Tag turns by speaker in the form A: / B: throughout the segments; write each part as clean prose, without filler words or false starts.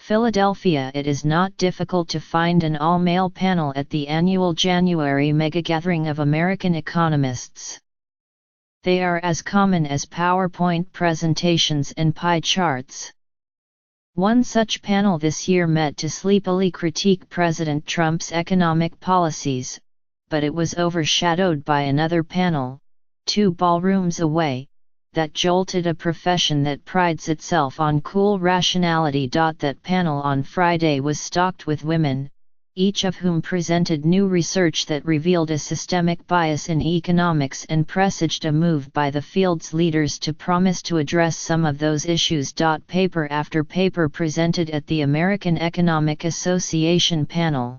A: Philadelphia. It is not difficult to find an all-male panel at the annual January mega-gathering of American economists. They are as common as PowerPoint presentations and pie charts. One such panel this year met to sleepily critique President Trump's economic policies, but it was overshadowed by another panel, 2 ballrooms away, that jolted a profession that prides itself on cool rationality. That panel on Friday was stocked with women, each of whom presented new research that revealed a systemic bias in economics and presaged a move by the field's leaders to promise to address some of those issues. Paper after paper presented at the American Economic Association panel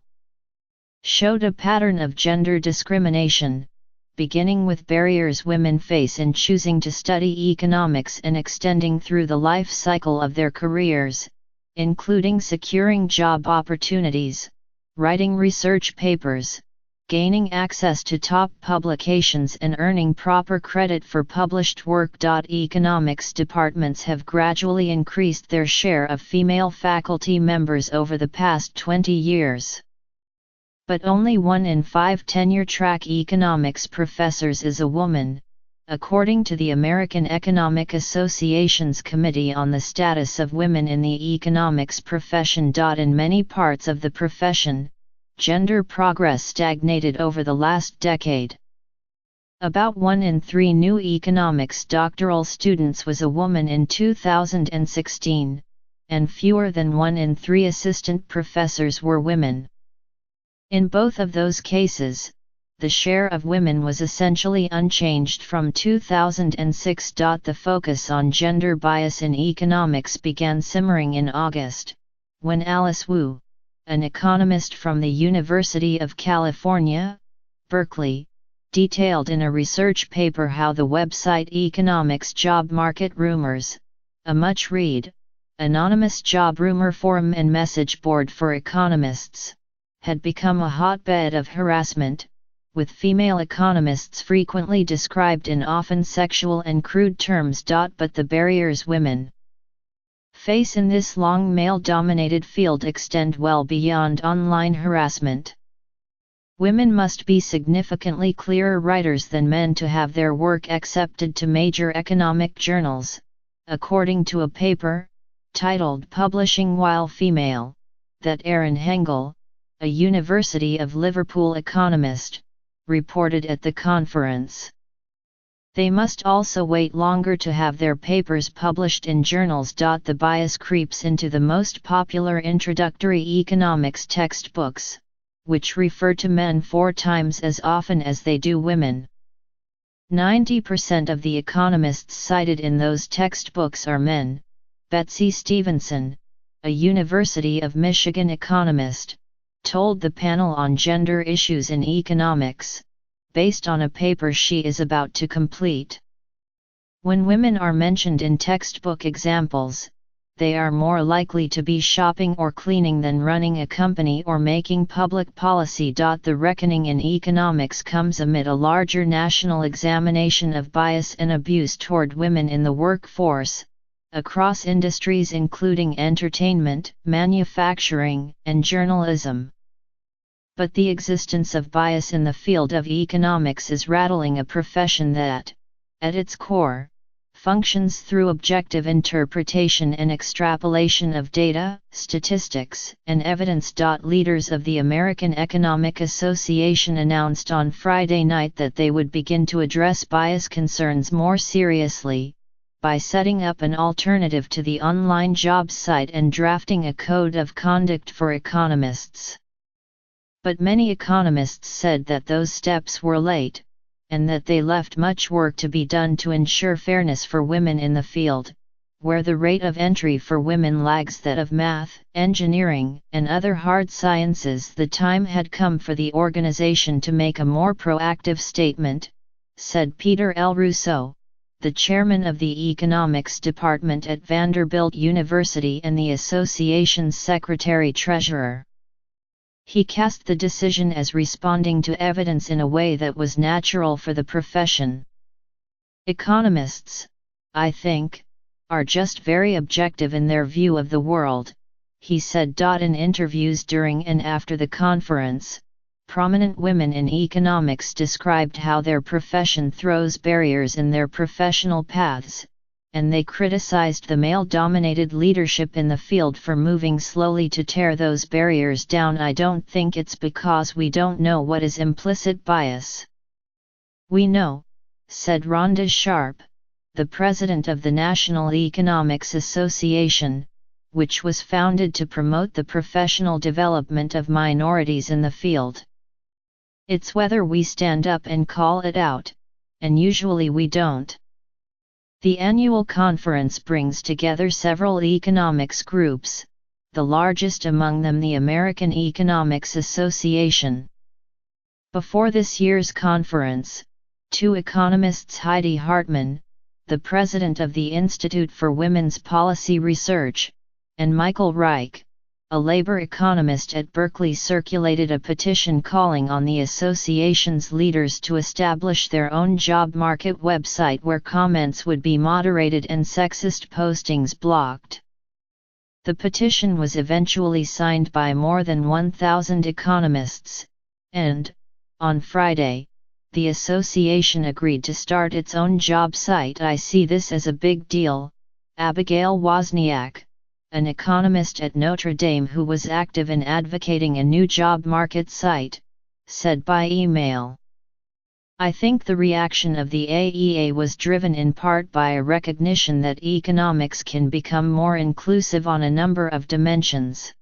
A: showed a pattern of gender discrimination, beginning with barriers women face in choosing to study economics and extending through the life cycle of their careers, including securing job opportunities, writing research papers, gaining access to top publications and earning proper credit for published work. Economics departments have gradually increased their share of female faculty members over the past 20 years. But only 1 in 5 tenure-track economics professors is a woman, according to the American Economic Association's Committee on the Status of Women in the Economics Profession. In many parts of the profession, gender progress stagnated over the last decade. About 1 in 3 new economics doctoral students was a woman in 2016, and fewer than 1 in 3 assistant professors were women. In both of those cases, the share of women was essentially unchanged from 2006. The focus on gender bias in economics began simmering in August, when Alice Wu, an economist from the University of California, Berkeley, detailed in a research paper how the website Economics Job Market Rumors, a much-read, anonymous job rumor forum and message board for economists, had become a hotbed of harassment, with female economists frequently described in often sexual and crude terms. But the barriers women face in this long male-dominated field extend well beyond online harassment. Women must be significantly clearer writers than men to have their work accepted to major economic journals, according to a paper, titled Publishing While Female, that Erin Hengel, a University of Liverpool economist, reported at the conference. They must also wait longer to have their papers published in journals. The bias creeps into the most popular introductory economics textbooks, which refer to men 4 times as often as they do women. 90% of the economists cited in those textbooks are men. Betsy Stevenson, a University of Michigan economist, told the panel on gender issues in economics, based on a paper she is about to complete. When women are mentioned in textbook examples, they are more likely to be shopping or cleaning than running a company or making public policy. The reckoning in economics comes amid a larger national examination of bias and abuse toward women in the workforce, across industries including entertainment, manufacturing, and journalism. But the existence of bias in the field of economics is rattling a profession that, at its core, functions through objective interpretation and extrapolation of data, statistics, and evidence. Leaders of the American Economic Association announced on Friday night that they would begin to address bias concerns more seriously, by setting up an alternative to the online job site and drafting a code of conduct for economists. But many economists said that those steps were late, and that they left much work to be done to ensure fairness for women in the field, where the rate of entry for women lags that of math, engineering, and other hard sciences. The time had come for the organization to make a more proactive statement, said Peter L. Russo, the chairman of the economics department at Vanderbilt University and the association's secretary-treasurer. He cast the decision as responding to evidence in a way that was natural for the profession. Economists, I think, are just very objective in their view of the world, he said. In interviews during and after the conference, prominent women in economics described how their profession throws barriers in their professional paths, and they criticized the male-dominated leadership in the field for moving slowly to tear those barriers down. I don't think it's because we don't know what is implicit bias. We know, said Rhonda Sharp, the president of the National Economics Association, which was founded to promote the professional development of minorities in the field. It's whether we stand up and call it out, and usually we don't. The annual conference brings together several economics groups, the largest among them the American Economics Association. Before this year's conference, two economists, Heidi Hartman, the president of the Institute for Women's Policy Research, and Michael Reich, a labor economist at Berkeley, circulated a petition calling on the association's leaders to establish their own job market website where comments would be moderated and sexist postings blocked. The petition was eventually signed by more than 1,000 economists, and, on Friday, the association agreed to start its own job site. I see this as a big deal, Abigail Wozniak, an economist at Notre Dame who was active in advocating a new job market site, said by email. I think the reaction of the AEA was driven in part by a recognition that economics can become more inclusive on a number of dimensions.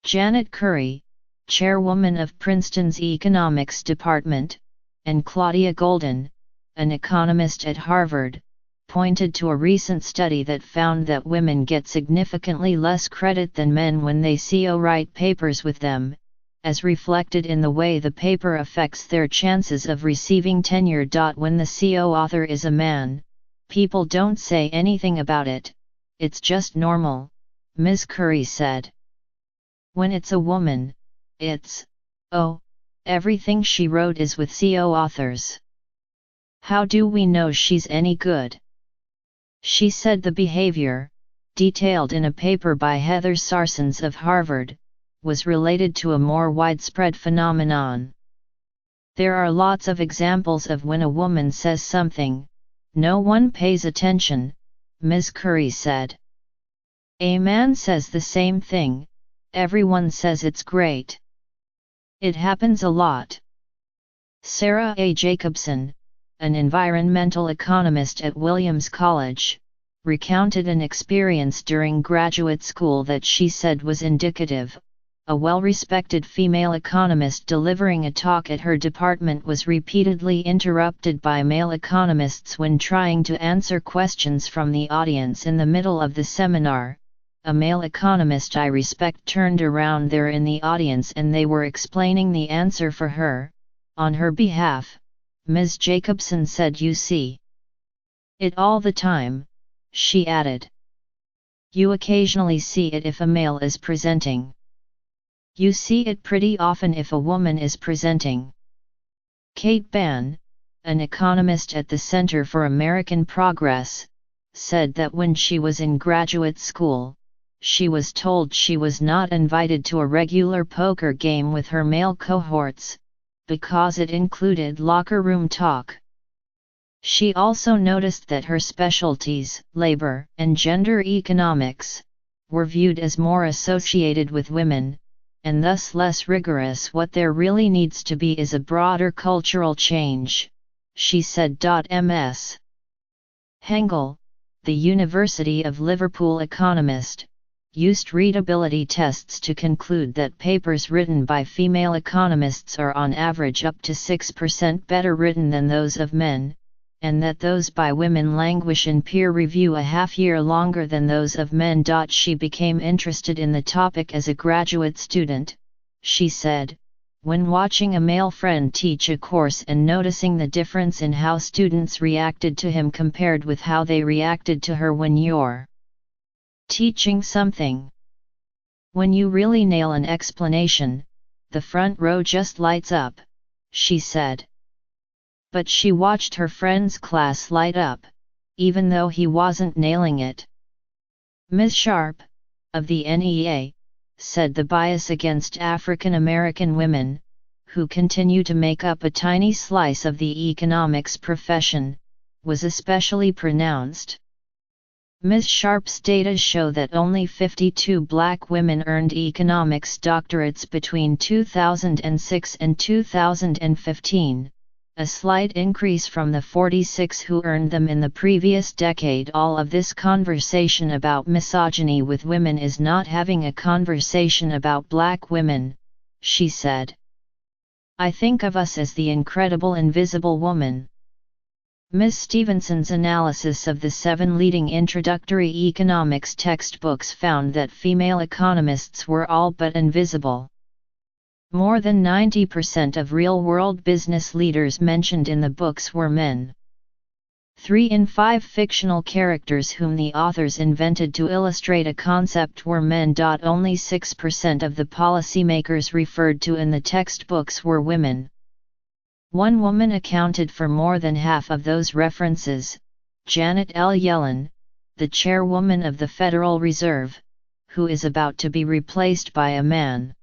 A: Janet Curry, chairwoman of Princeton's economics department, and Claudia Golden, an economist at Harvard, pointed to a recent study that found that women get significantly less credit than men when they co-write papers with them, as reflected in the way the paper affects their chances of receiving tenure. When the co-author is a man, people don't say anything about it, it's just normal, Ms. Curry said. When it's a woman, it's, oh, everything she wrote is with co-authors. How do we know she's any good? She said the behavior, detailed in a paper by Heather Sarsons of Harvard, was related to a more widespread phenomenon. There are lots of examples of when a woman says something, no one pays attention, Ms. Curry said. A man says the same thing, everyone says it's great. It happens a lot. Sarah A. Jacobson, an environmental economist at Williams College, recounted an experience during graduate school that she said was indicative. A well-respected female economist delivering a talk at her department was repeatedly interrupted by male economists when trying to answer questions from the audience in the middle of the seminar. A male economist I respect turned around there in the audience and they were explaining the answer for her, on her behalf, Ms. Jacobson said. You see it all the time, she added. You occasionally see it if a male is presenting. You see it pretty often if a woman is presenting. Kate Bann, an economist at the Center for American Progress, said that when she was in graduate school, she was told she was not invited to a regular poker game with her male cohorts, because it included locker room talk. She also noticed that her specialties, labor and gender economics, were viewed as more associated with women, and thus less rigorous. What there really needs to be is a broader cultural change, she said. Ms. Hengel, the University of Liverpool economist, used readability tests to conclude that papers written by female economists are on average up to 6% better written than those of men, and that those by women languish in peer review a half-year longer than those of men. She became interested in the topic as a graduate student, she said, when watching a male friend teach a course and noticing the difference in how students reacted to him compared with how they reacted to her. When you're teaching something, when you really nail an explanation, the front row just lights up, she said. But she watched her friend's class light up, even though he wasn't nailing it. Ms. Sharp, of the NEA, said the bias against African American women, who continue to make up a tiny slice of the economics profession, was especially pronounced. Ms. Sharp's data show that only 52 black women earned economics doctorates between 2006 and 2015, a slight increase from the 46 who earned them in the previous decade. All of this conversation about misogyny with women is not having a conversation about black women, she said. I think of us as the incredible invisible woman. Ms. Stevenson's analysis of the 7 leading introductory economics textbooks found that female economists were all but invisible. More than 90% of real-world business leaders mentioned in the books were men. 3 in 5 fictional characters whom the authors invented to illustrate a concept were men. Only 6% of the policymakers referred to in the textbooks were women. One woman accounted for more than half of those references, Janet L. Yellen, the chairwoman of the Federal Reserve, who is about to be replaced by a man.